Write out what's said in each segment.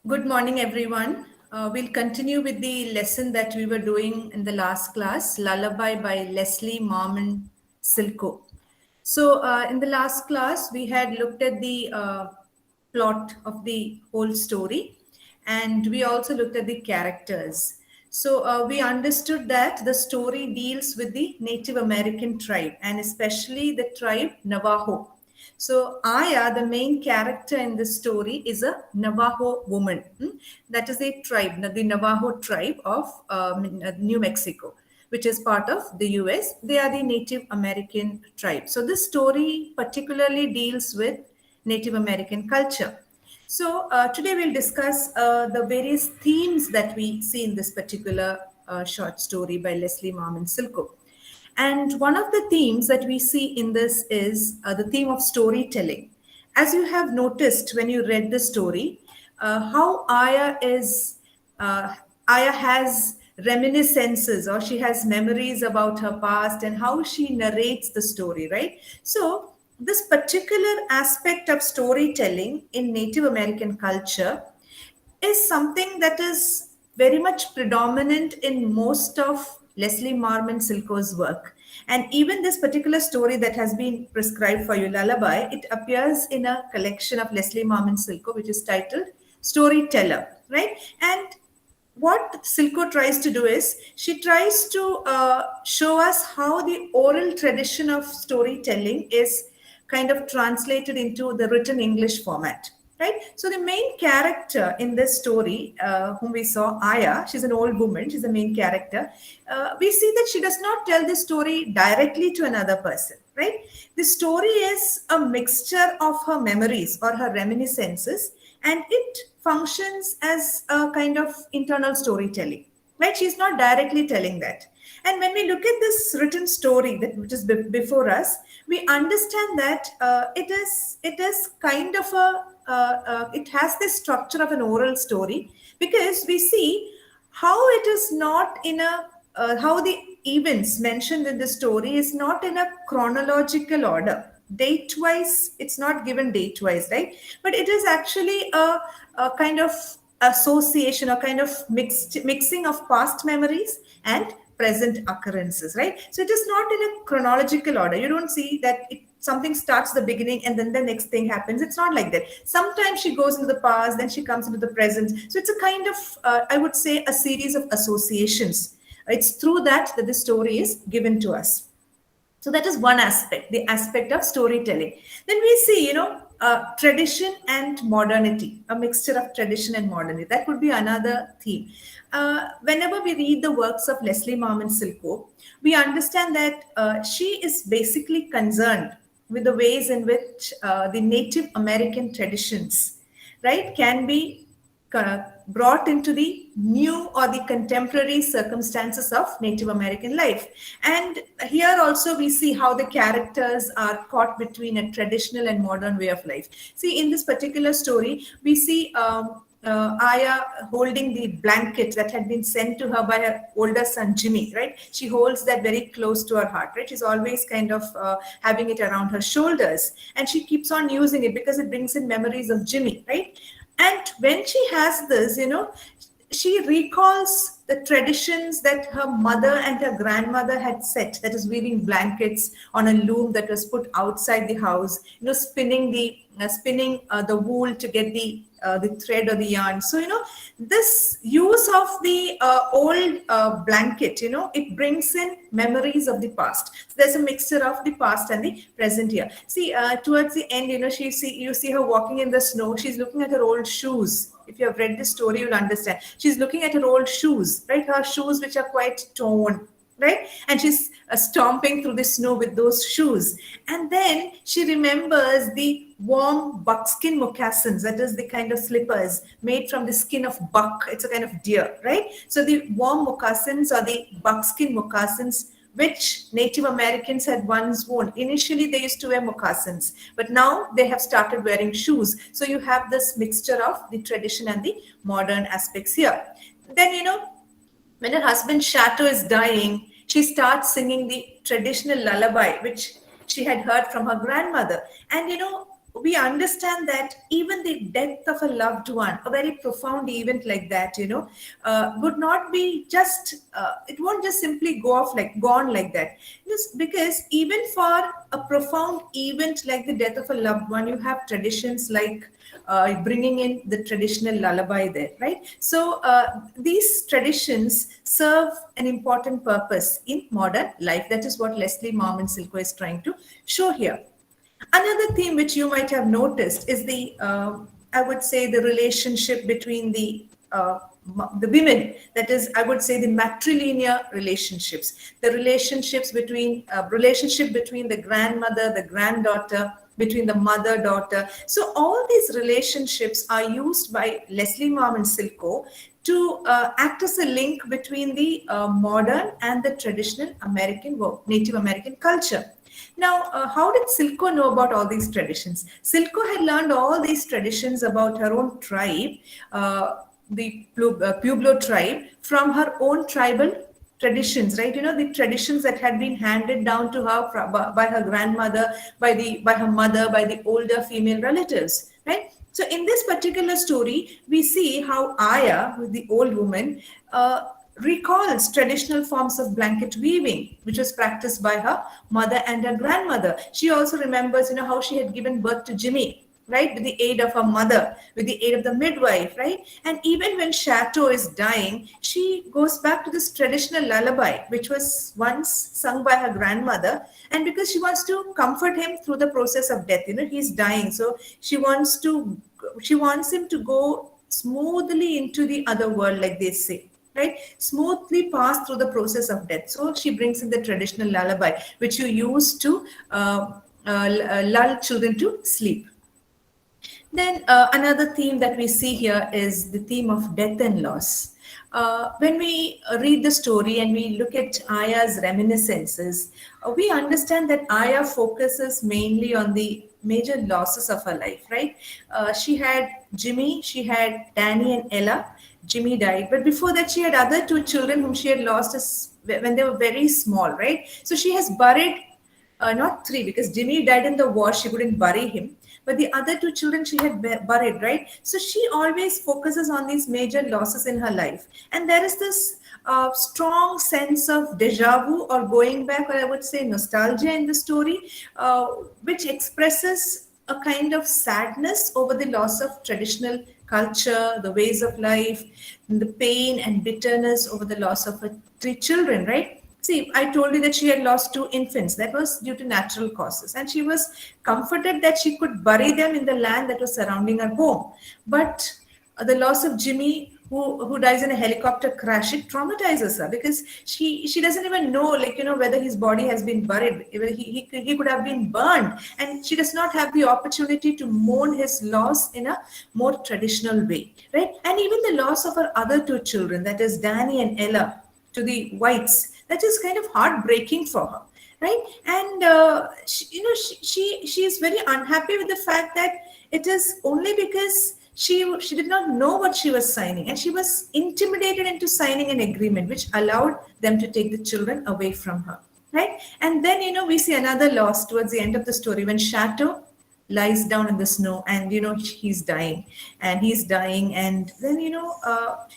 Good morning, everyone. We'll continue with the lesson that we were doing in the last class, Lullaby by Leslie Marmon Silko. So, in the last class, we had looked at the plot of the whole story, and we also looked at the characters. So, we understood that the story deals with the Native American tribe, and especially the tribe Navajo. So Aya, the main character in this story, is a Navajo woman. That is a tribe, the Navajo tribe of New Mexico, which is part of the US. They are the Native American tribe. So this story particularly deals with Native American culture. So today we'll discuss the various themes that we see in this particular short story by Leslie Marmon Silko. And one of the themes that we see in this is the theme of storytelling. As you have noticed when you read the story, how uh, Aya has reminiscences or she has memories about her past and how she narrates the story, right? So this particular aspect of storytelling in Native American culture is something that is very much predominant in most of Leslie Marmon Silko's work. And even this particular story that has been prescribed for you, Lullaby, it appears in a collection of Leslie Marmon Silko, which is titled Storyteller, right? And what Silko tries to do is she tries to show us how the oral tradition of storytelling is kind of translated into the written English format. Right. So the main character in this story, whom we saw, Aya, she's an old woman. She's the main character. We see that she does not tell the story directly to another person. Right. The story is a mixture of her memories or her reminiscences, and it functions as a kind of internal storytelling. Right. She's not directly telling that. And when we look at this written story that which is before us, we understand that it is kind of it has this structure of an oral story because we see how it is not in a how the events mentioned in the story is not in a chronological order. Date wise, it's not given date wise, right? But it is actually a kind of association, a kind of mixing of past memories and present occurrences, right? So it is not in a chronological order. You don't see that something starts the beginning and then the next thing happens. It's not like that. Sometimes she goes into the past, then she comes into the present. So it's a kind of, I would say, a series of associations. It's through that the story is given to us. So that is one aspect, the aspect of storytelling. Then we see, tradition and modernity, a mixture of tradition and modernity. That would be another theme. Whenever we read the works of Leslie Marmon Silko, we understand that she is basically concerned with the ways in which the Native American traditions, right, can be brought into the new or the contemporary circumstances of Native American life. And here also we see how the characters are caught between a traditional and modern way of life. See, in this particular story, we see Aya holding the blanket that had been sent to her by her older son Jimmy, right? She holds that very close to her heart, right? She's always kind of having it around her shoulders, and she keeps on using it because it brings in memories of Jimmy, right? And when she has this, she recalls the traditions that her mother and her grandmother had set, that is weaving blankets on a loom that was put outside the house, spinning the wool to get the thread or the yarn. So this use of the old blanket, it brings in memories of the past. So there's a mixture of the past and the present here. See, towards the end, you see her walking in the snow. She's looking at her old shoes. If you have read this story, you'll understand. She's looking at her old shoes, right? Her shoes, which are quite torn, right? And she's stomping through the snow with those shoes. And then she remembers the warm buckskin moccasins, that is the kind of slippers made from the skin of buck. It's a kind of deer, right? So the warm moccasins or the buckskin moccasins which Native Americans had once worn. Initially, they used to wear moccasins, but now they have started wearing shoes. So you have this mixture of the tradition and the modern aspects here. Then, when her husband Chateau is dying, she starts singing the traditional lullaby, which she had heard from her grandmother. And, we understand that even the death of a loved one, a very profound event like that, would not be just, it won't just simply gone like that. Because even for a profound event like the death of a loved one, you have traditions like bringing in the traditional lullaby there, right? So these traditions serve an important purpose in modern life. That is what Leslie Marmon Silko is trying to show here. Another theme which you might have noticed is I would say, the relationship between the women. That is, I would say, the matrilineal relationships, the relationship between the grandmother, the granddaughter, between the mother-daughter. So all these relationships are used by Leslie Marmon Silko to act as a link between the modern and the traditional Native American culture. Now, how did Silko know about all these traditions? Silko had learned all these traditions about her own tribe, the Pueblo tribe, from her own tribal traditions, right? The traditions that had been handed down to her by her grandmother, by her mother, by the older female relatives, right? So in this particular story, we see how Aya, who is the old woman, recalls traditional forms of blanket weaving, which was practiced by her mother and her grandmother. She also remembers, how she had given birth to Jimmy, right, with the aid of her mother, with the aid of the midwife, right? And even when Chateau is dying, she goes back to this traditional lullaby, which was once sung by her grandmother. And because she wants to comfort him through the process of death, he's dying. So she wants him to go smoothly into the other world, like they say, right? Smoothly pass through the process of death. So she brings in the traditional lullaby, which you use to lull children to sleep. Then another theme that we see here is the theme of death and loss. When we read the story and we look at Aya's reminiscences, we understand that Aya focuses mainly on the major losses of her life, right? She had Jimmy, she had Danny and Ella. Jimmy died, but before that, she had other two children whom she had lost when they were very small, right? So she has buried not three, because Jimmy died in the war, she couldn't bury him. But the other two children she had buried, right? So she always focuses on these major losses in her life. And there is this strong sense of deja vu, or going back, or I would say nostalgia in the story, which expresses a kind of sadness over the loss of traditional culture, the ways of life, the pain and bitterness over the loss of her three children, right? See, I told you that she had lost two infants. That was due to natural causes. And she was comforted that she could bury them in the land that was surrounding her home. But the loss of Jimmy, who dies in a helicopter crash, it traumatizes her, because she doesn't even know, whether his body has been buried. He could have been burned. And she does not have the opportunity to mourn his loss in a more traditional way, right? And even the loss of her other two children, that is Danny and Ella, to the whites, that is kind of heartbreaking for her, right? And she is very unhappy with the fact that it is only because she did not know what she was signing, and she was intimidated into signing an agreement which allowed them to take the children away from her, right? And then we see another loss towards the end of the story, when Chateau lies down in the snow, and he's dying, and then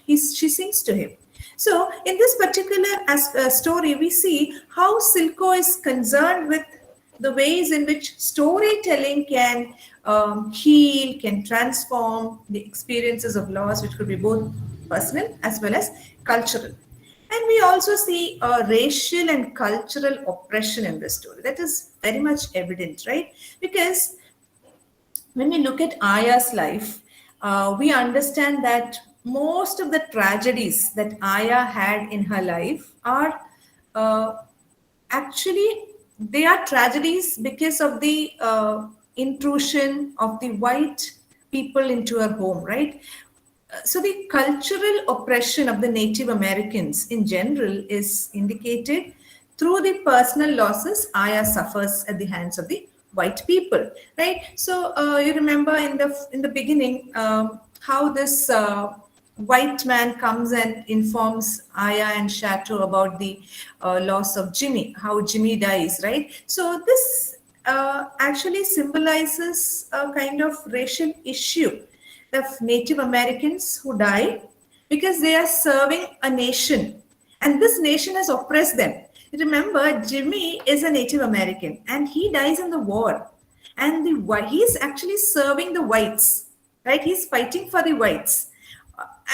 she sings to him. So in this particular story, we see how Silko is concerned with the ways in which storytelling can heal, can transform the experiences of loss, which could be both personal as well as cultural. And we also see racial and cultural oppression in this story. That is very much evident, right? Because when we look at Aya's life, we understand that most of the tragedies that Aya had in her life are actually, they are tragedies because of the intrusion of the white people into her home, right? So the cultural oppression of the Native Americans in general is indicated through the personal losses Aya suffers at the hands of the white people, right? So you remember in the beginning how this white man comes and informs Aya and Chateau about the loss of Jimmy, how Jimmy dies, right? So this actually symbolizes a kind of racial issue of Native Americans who die because they are serving a nation and this nation has oppressed them. Remember, Jimmy is a Native American and he dies in the war. And he's actually serving the whites, right? He's fighting for the whites.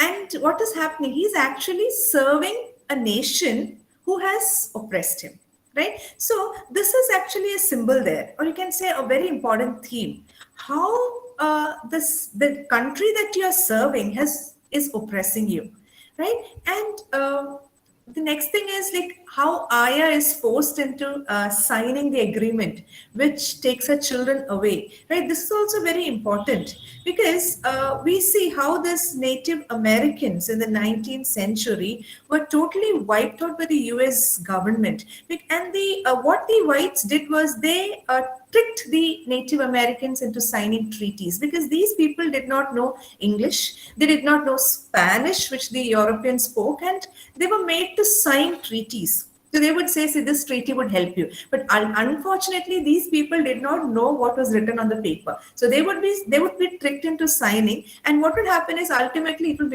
And what is happening? He's actually serving a nation who has oppressed him, right? So this is actually a symbol there, or you can say a very important theme. How the country that you are serving is oppressing you, right? And the next thing is like how Aya is forced into signing the agreement, which takes her children away, right? This is also very important because we see how this Native Americans in the 19th century were totally wiped out by the US government. And what the whites did was they tricked the Native Americans into signing treaties because these people did not know English, they did not know Spanish, which the Europeans spoke, and they were made to sign treaties. So they would say, this treaty would help you. But unfortunately, these people did not know what was written on the paper. So they would be tricked into signing. And what would happen is ultimately it would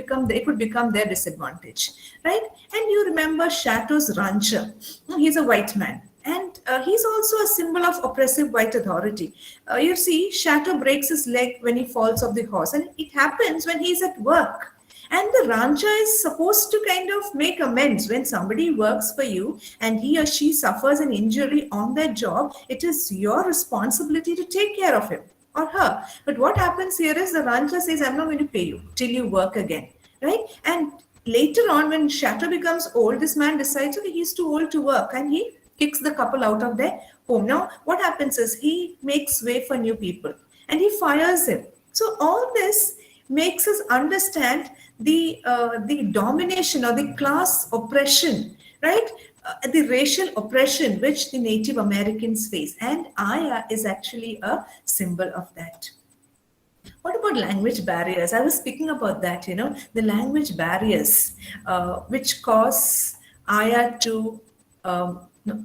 become their disadvantage, right? And you remember Chateau's rancher. He's a white man. And he's also a symbol of oppressive white authority. You see, Chateau breaks his leg when he falls off the horse. And it happens when he's at work. And the rancher is supposed to kind of make amends when somebody works for you and he or she suffers an injury on their job. It is your responsibility to take care of him or her. But what happens here is the rancher says, I'm not going to pay you till you work again, right? And later on, when Chateau becomes old, this man decides that he's too old to work and he kicks the couple out of their home. Now, what happens is he makes way for new people and he fires him. So all this makes us understand the domination or the class oppression, right? The racial oppression which the Native Americans face. And Aya is actually a symbol of that. What about language barriers? I was speaking about that, the language barriers which cause Aya to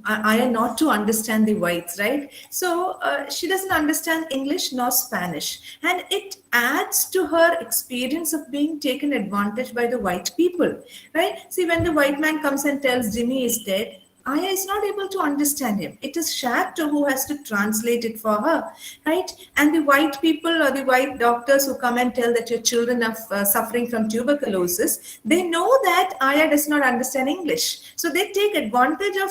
Aya not to understand the whites, right? So she doesn't understand English nor Spanish. And it adds to her experience of being taken advantage by the white people, right? See, when the white man comes and tells Jimmy is dead, Aya is not able to understand him. It is Chateau who has to translate it for her, right? And the white people or the white doctors who come and tell that your children are suffering from tuberculosis, they know that Aya does not understand English. So they take advantage of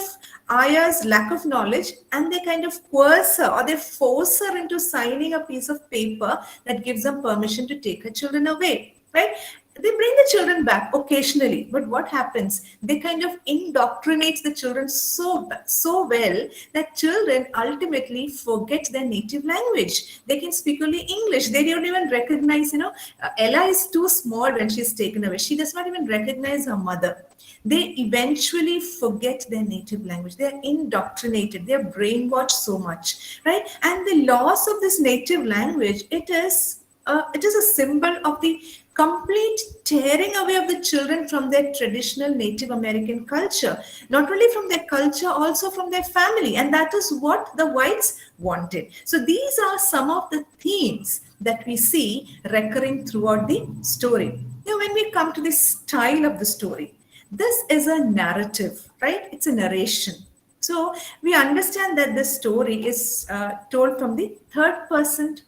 Aya's lack of knowledge and they kind of coerce her or they force her into signing a piece of paper that gives them permission to take her children away, right? They bring the children back occasionally, but what happens? They kind of indoctrinate the children so well that children ultimately forget their native language. They can speak only English. They don't even recognize, Ella is too small when she's taken away. She does not even recognize her mother. They eventually forget their native language. They are indoctrinated. They are brainwashed so much, right? And the loss of this native language, it is a symbol of the complete tearing away of the children from their traditional Native American culture, not only from their culture, also from their family. And that is what the whites wanted. So these are some of the themes that we see recurring throughout the story. Now, when we come to the style of the story, this is a narrative, right? It's a narration. So we understand that this story is told from the third person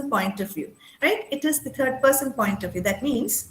point of view, right? It is the third person point of view. That means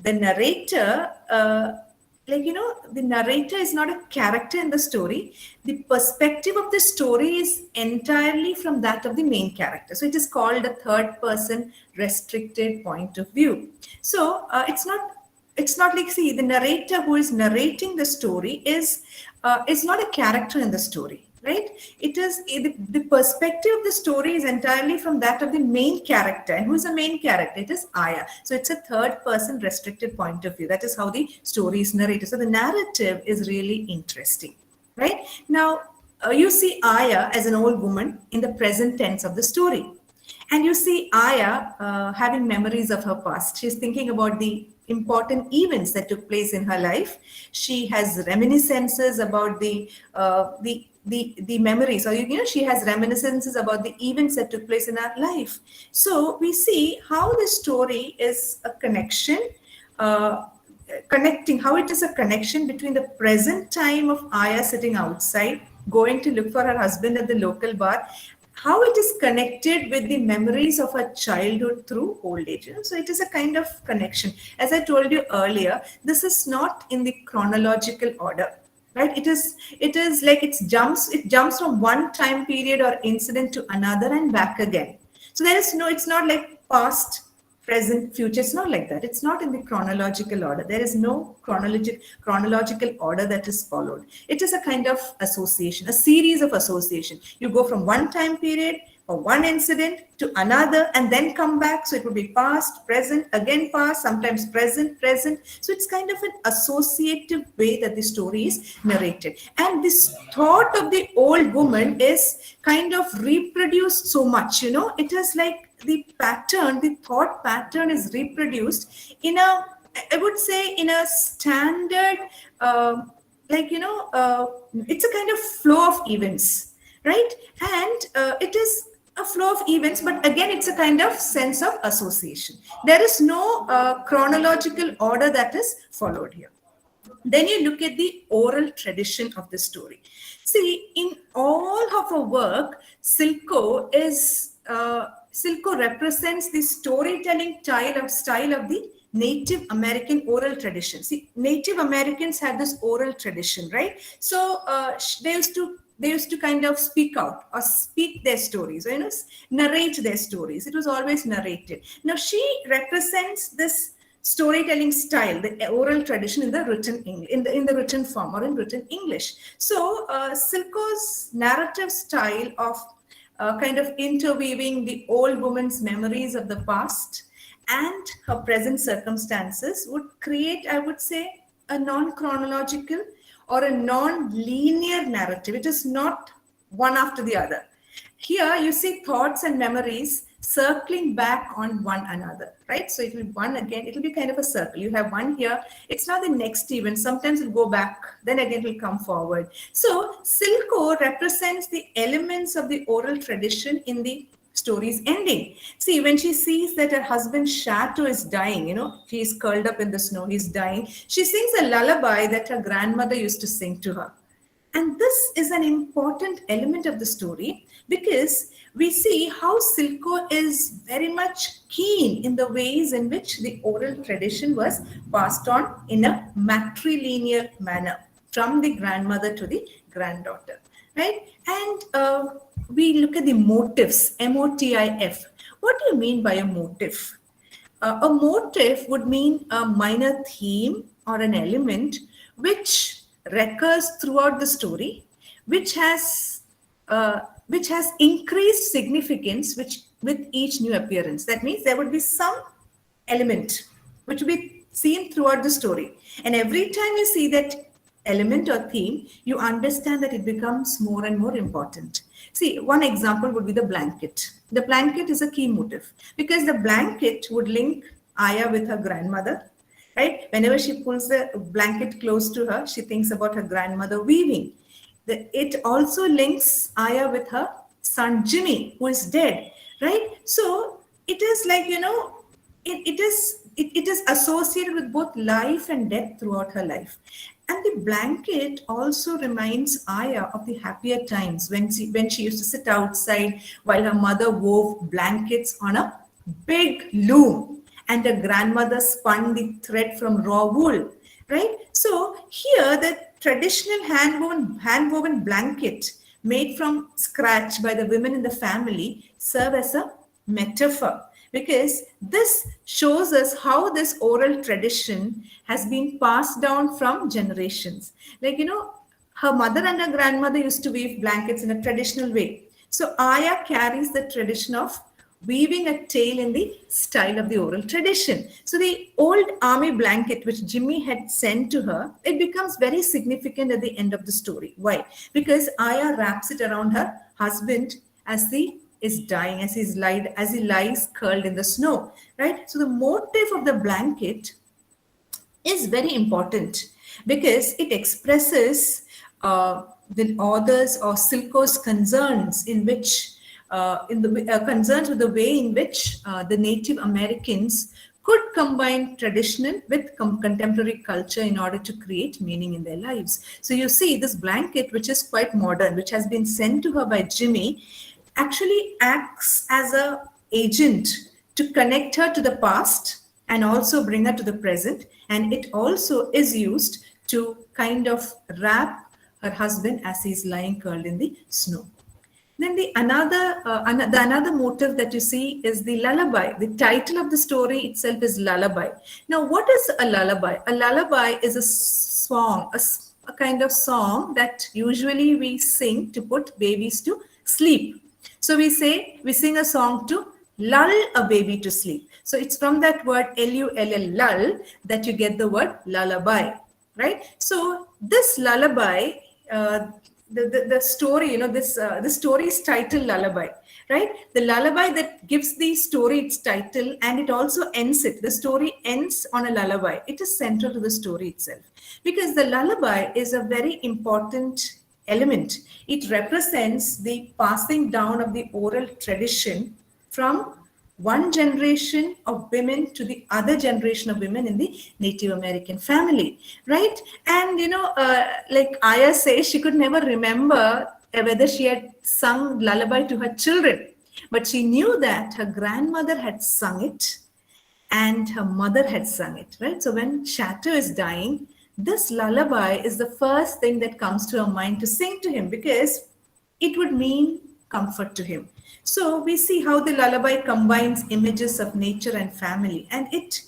the narrator, the narrator is not a character in the story. The perspective of the story is entirely from that of the main character. So it is called a third person restricted point of view. So it's not like, see, the narrator who is narrating the story is not a character in the story. Right? It is the perspective of the story is entirely from that of the main character. And who is the main character? It is Aya. So it's a third person restricted point of view. That is how the story is narrated. So the narrative is really interesting. Right? Now, you see Aya as an old woman in the present tense of the story. And you see Aya having memories of her past. She's thinking about the important events that took place in her life. She has reminiscences about the the memories, or she has reminiscences about the events that took place in her life. So we see how the story is a connection, connecting, how it is a connection between the present time of Aya sitting outside, going to look for her husband at the local bar, how it is connected with the memories of her childhood through old age. So it is a kind of connection. As I told you earlier, this is not in the chronological order, right? It is like it jumps from one time period or incident to another and back again. So it's not like past, present, future. It's not like that. It's not in the chronological order. There is no chronological order that is followed. It is a kind of association, a series of association. You go from one time period or one incident to another and then come back. So it will be past, present, again past, sometimes present, present. So it's kind of an associative way that the story is narrated. And this thought of the old woman is kind of reproduced so much, it is like the thought pattern is reproduced in a, I would say, in a standard, it's a kind of flow of events, right? And it is a flow of events, but again, it's a kind of sense of association. There is no chronological order that is followed here. Then you look at the oral tradition of the story. See, in all of her work, Silko represents the storytelling style of the Native American oral tradition. See, Native Americans had this oral tradition, right? So they used to kind of speak out or speak their stories, narrate their stories. It was always narrated. Now she represents this storytelling style, the oral tradition in the written in the written form or in written English. So Silko's narrative style of kind of interweaving the old woman's memories of the past and her present circumstances would create, I would say, a non-chronological or a non-linear narrative. It is not one after the other. Here you see thoughts and memories circling back on one another, right? So it will be one again, it will be kind of a circle. You have one here, it's not the next event. Sometimes it'll go back, then again it will come forward. So Silko represents the elements of the oral tradition in the story's ending. See, when she sees that her husband's chateau is dying, he's curled up in the snow, he's dying, she sings a lullaby that her grandmother used to sing to her. And this is an important element of the story because we see how Silko is very much keen in the ways in which the oral tradition was passed on in a matrilineal manner from the grandmother to the granddaughter, right? And we look at the motifs, M-O-T-I-F. What do you mean by a motif? A motif would mean a minor theme or an element which recurs throughout the story, which has increased significance with each new appearance. That means there would be some element which will be seen throughout the story. And every time you see that element or theme, you understand that it becomes more and more important. See, one example would be the blanket. The blanket is a key motif because the blanket would link Aya with her grandmother, right? Whenever she pulls the blanket close to her, she thinks about her grandmother weaving. It also links Aya with her son Jimmy, who is dead, right? So it is like, it is associated with both life and death throughout her life. And the blanket also reminds Aya of the happier times when she used to sit outside while her mother wove blankets on a big loom and her grandmother spun the thread from raw wool, right? So here the traditional hand-woven blanket made from scratch by the women in the family serve as a metaphor because this shows us how this oral tradition has been passed down from generations. Like, her mother and her grandmother used to weave blankets in a traditional way. So Aya carries the tradition of weaving a tale in the style of the oral tradition. So the old army blanket which Jimmy had sent to her, it becomes very significant at the end of the story. Why? Because Aya wraps it around her husband as he is dying, as he lies curled in the snow, right? So the motif of the blanket is very important because it expresses the authors or Silko's concerns in which concerns with the way in which the Native Americans could combine traditional with contemporary culture in order to create meaning in their lives. So you see this blanket, which is quite modern, which has been sent to her by Jimmy, actually acts as a agent to connect her to the past and also bring her to the present. And it also is used to kind of wrap her husband as he's lying curled in the snow. Then the another motive that you see is the lullaby. The title of the story itself is Lullaby. Now, what is a lullaby? A lullaby is a song, a kind of song that usually we sing to put babies to sleep. So we sing a song to lull a baby to sleep. So it's from that word Lull, lull, that you get the word lullaby, right? So this lullaby, the story, the story is titled Lullaby, right? The lullaby that gives the story its title, and it also ends it. The story ends on a lullaby. It is central to the story itself, because the lullaby is a very important element. It represents the passing down of the oral tradition from one generation of women to the other generation of women in the Native American family, right? And like Aya says, she could never remember whether she had sung lullaby to her children, but she knew that her grandmother had sung it and her mother had sung it, right? So when Shatter is dying, this lullaby is the first thing that comes to her mind to sing to him, because it would mean comfort to him. So we see how the lullaby combines images of nature and family, and it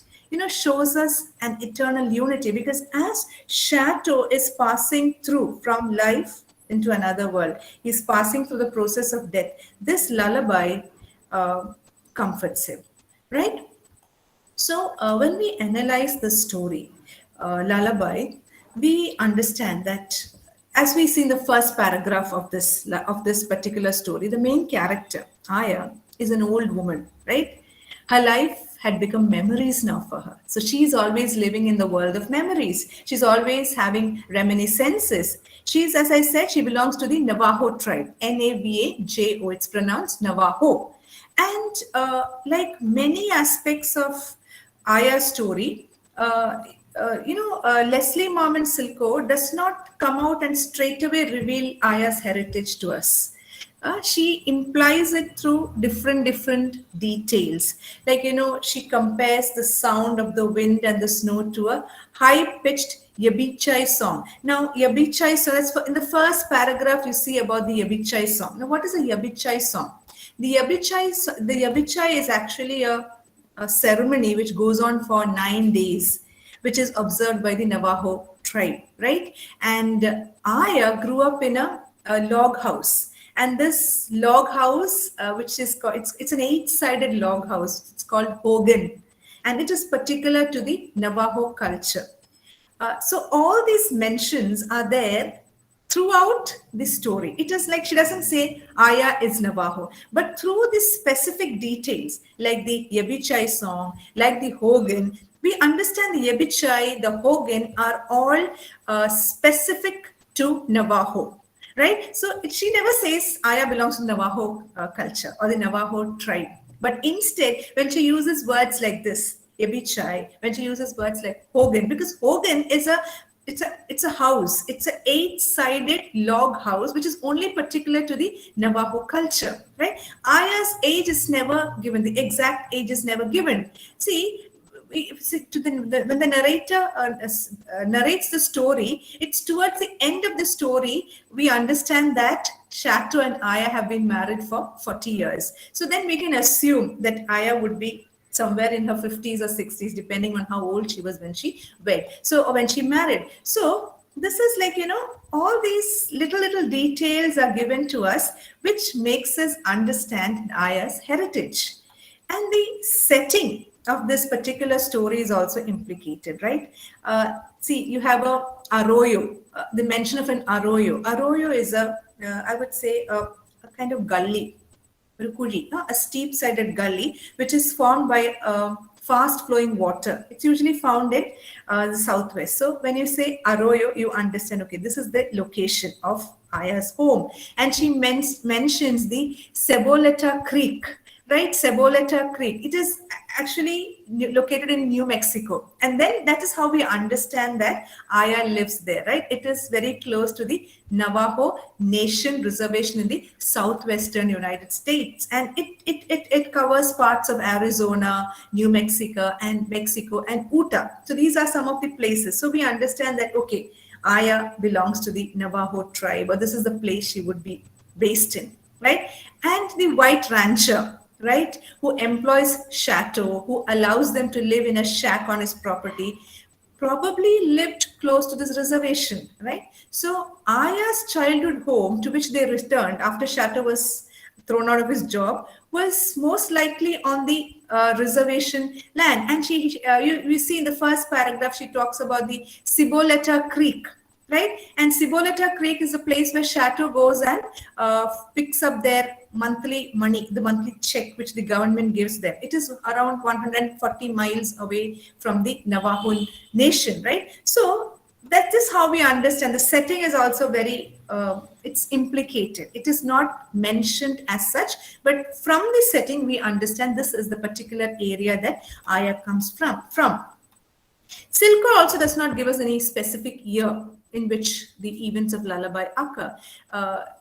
shows us an eternal unity, because as Chateau is passing through from life into another world, he's passing through the process of death. This lullaby comforts him, right? So when we analyze the story, Lullaby, we understand that, as we see in the first paragraph of this particular story, the main character, Aya, is an old woman, right? Her life had become memories now for her. So she's always living in the world of memories. She's always having reminiscences. She's, as I said, she belongs to the Navajo tribe, Navajo, it's pronounced Navajo. And like many aspects of Aya's story, Leslie Marmon Silko does not come out and straight away reveal Aya's heritage to us. She implies it through different details. Like, she compares the sound of the wind and the snow to a high-pitched Yabichai song. Now, Yabichai song, in the first paragraph, you see about the Yabichai song. Now, what is a Yabichai song? The Yabichai is actually a ceremony which goes on for 9 days, which is observed by the Navajo tribe, right? And Aya grew up in a log house. And this log house, which is called, it's an 8-sided log house. It's called Hogan. And it is particular to the Navajo culture. So all these mentions are there throughout the story. It is like she doesn't say Aya is Navajo, but through these specific details, like the Yabichai song, like the Hogan, we understand the Yabichai, the Hogan are all specific to Navajo, right? So she never says Aya belongs to Navajo culture or the Navajo tribe. But instead, when she uses words like this, Yabichai, when she uses words like Hogan, because Hogan is it's a house. It's an 8-sided log house, which is only particular to the Navajo culture, right? Aya's age is never given. The exact age is never given. See, when the narrator narrates the story, it's towards the end of the story, we understand that Chateau and Aya have been married for 40 years. So then we can assume that Aya would be somewhere in her 50s or 60s, depending on how old she was when she wed. So, or when she married. So this is like, all these little details are given to us, which makes us understand Aya's heritage. And the setting of this particular story is also implicated, right? See, you have a arroyo, the mention of an arroyo. Arroyo is I would say, a kind of gully, a steep-sided gully, which is formed by fast-flowing water. It's usually found in the southwest. So when you say arroyo, you understand, okay, this is the location of Aya's home. And she mentions the Ceboleta Creek, right? Ceboleta Creek. It is actually located in New Mexico. And then that is how we understand that Aya lives there, right? It is very close to the Navajo Nation reservation in the southwestern United States. And it covers parts of Arizona, New Mexico, and Utah. So these are some of the places. So we understand that, okay, Aya belongs to the Navajo tribe, or this is the place she would be based in, right? And the white rancher, right, who employs Chateau, who allows them to live in a shack on his property, probably lived close to this reservation, right? So Aya's childhood home, to which they returned after Chateau was thrown out of his job, was most likely on the reservation land. And we see in the first paragraph, she talks about the Ciboleta Creek, right? And Ciboleta Creek is a place where Chateau goes and picks up their monthly money, the monthly check which the government gives them. It is around 140 miles away from the Navajo Nation, right? So that is how we understand. The setting is also very, it's implicated. It is not mentioned as such, but from the setting, we understand this is the particular area that Aya comes from. Silko also does not give us any specific year in which the events of Lullaby occur.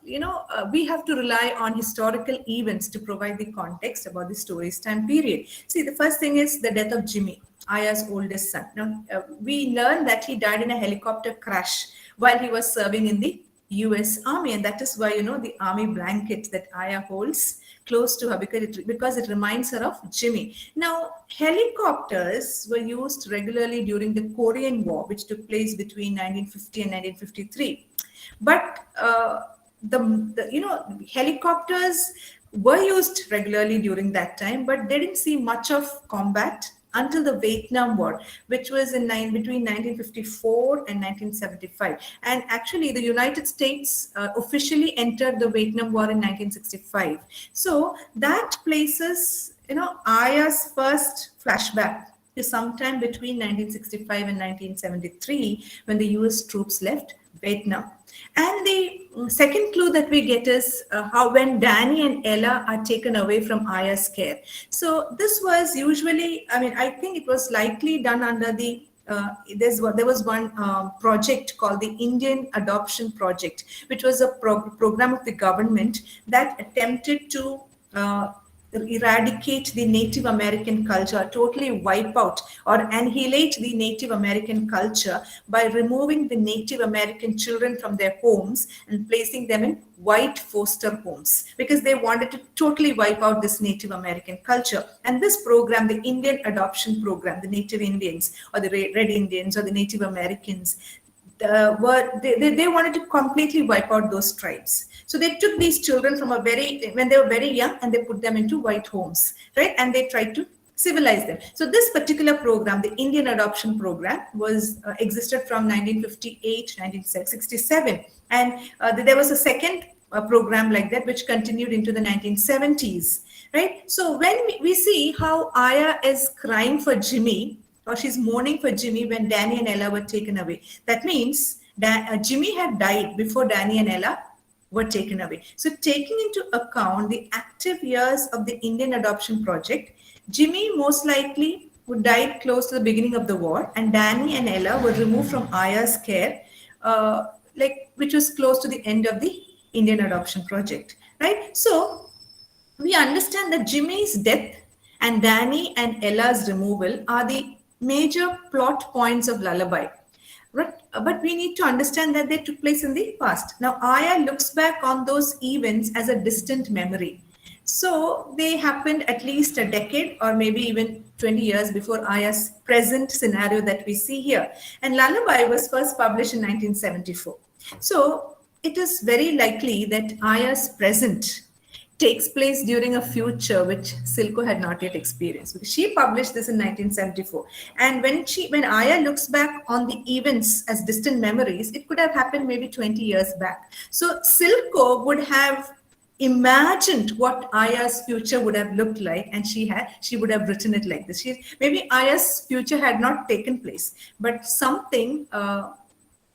We have to rely on historical events to provide the context about the story's time period. See, the first thing is the death of Jimmy, Aya's oldest son. Now, we learn that he died in a helicopter crash while he was serving in the US Army, and that is why, the army blanket that Aya holds close to her, because it reminds her of Jimmy. Now, helicopters were used regularly during the Korean War, which took place between 1950 and 1953. But helicopters were used regularly during that time, but they didn't see much of combat until the Vietnam War, which was between 1954 and 1975. And actually, the United States officially entered the Vietnam War in 1965. So that places, Aya's first flashback to sometime between 1965 and 1973, when the US troops left Vietnam. And the second clue that we get is how when Danny and Ella are taken away from Aya's care. So this was usually, I think it was likely done under the, there was one project called the Indian Adoption Project, which was a program of the government that attempted to eradicate the Native American culture, totally wipe out or annihilate the Native American culture by removing the Native American children from their homes and placing them in white foster homes, because they wanted to totally wipe out this Native American culture. And this program, the Indian Adoption Program, the Native Indians or the Red Indians or the Native Americans, they wanted to completely wipe out those tribes. So they took these children from when they were very young, and they put them into white homes, right? And they tried to civilize them. So this particular program, the Indian Adoption Program, was existed from 1958 to 1967. And there was a second program like that, which continued into the 1970s, right? So when we see how Aya is crying for Jimmy, or she's mourning for Jimmy when Danny and Ella were taken away. That means that Jimmy had died before Danny and Ella were taken away. So taking into account the active years of the Indian Adoption Project, Jimmy most likely would die close to the beginning of the war, and Danny and Ella were removed from Aya's care, which was close to the end of the Indian Adoption Project, right? So we understand that Jimmy's death and Danny and Ella's removal are the major plot points of Lullaby, right? But we need to understand that they took place in the past. Now, Aya looks back on those events as a distant memory. So they happened at least a decade or maybe even 20 years before Aya's present scenario that we see here. And Lullaby was first published in 1974. So it is very likely that Aya's present takes place during a future which Silko had not yet experienced, because she published this in 1974. And when Aya looks back on the events as distant memories, it could have happened maybe 20 years back. So Silko would have imagined what Aya's future would have looked like, and she would have written it like this. Maybe Aya's future had not taken place, but something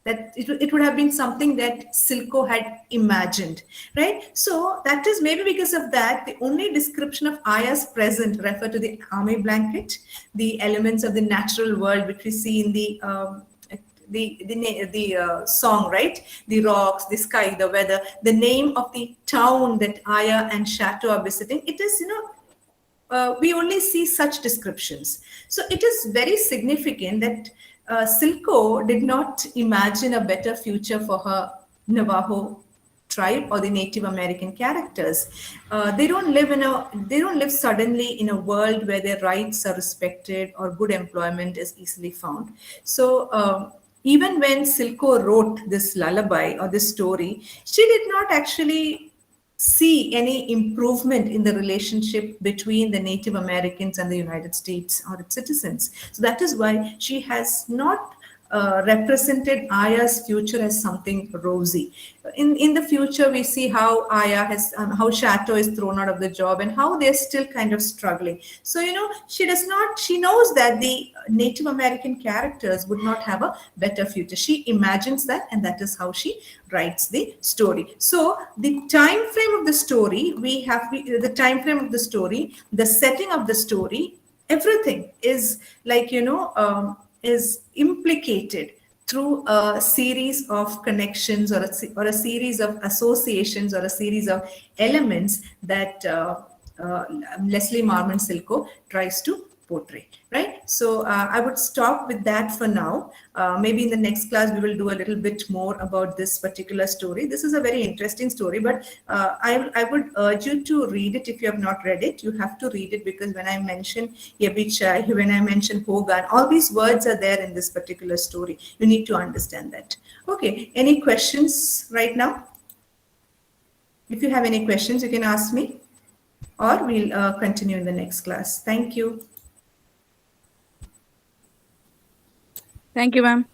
that it would have been something that Silko had imagined, right? So that is maybe because of that, the only description of Aya's present refer to the army blanket, the elements of the natural world which we see in the song, right? The rocks, the sky, the weather, the name of the town that Aya and Chateau are visiting. It is, we only see such descriptions. So it is very significant that Silko did not imagine a better future for her Navajo tribe or the Native American characters. They don't live suddenly in a world where their rights are respected or good employment is easily found. So even when Silko wrote this lullaby or this story, she did not actually see any improvement in the relationship between the Native Americans and the United States or its citizens. So that is why she has not represented Aya's future as something rosy. In the future, we see how Aya has, how Chateau is thrown out of the job and how they're still kind of struggling. So, she knows that the Native American characters would not have a better future. She imagines that, and that is how she writes the story. So the time frame of the story, the time frame of the story, the setting of the story, everything is like, is implicated through a series of connections or a series of associations or a series of elements that Leslie Marmon Silko tries to portray, right? So I would stop with that for now. Maybe in the next class, we will do a little bit more about this particular story. This is a very interesting story, but I would urge you to read it if you have not read it. You have to read it because when I mention Yabi, when I mention Hogan, all these words are there in this particular story. You need to understand that. Okay, any questions right now? If you have any questions, you can ask me, or we'll continue in the next class. Thank you. Thank you, ma'am.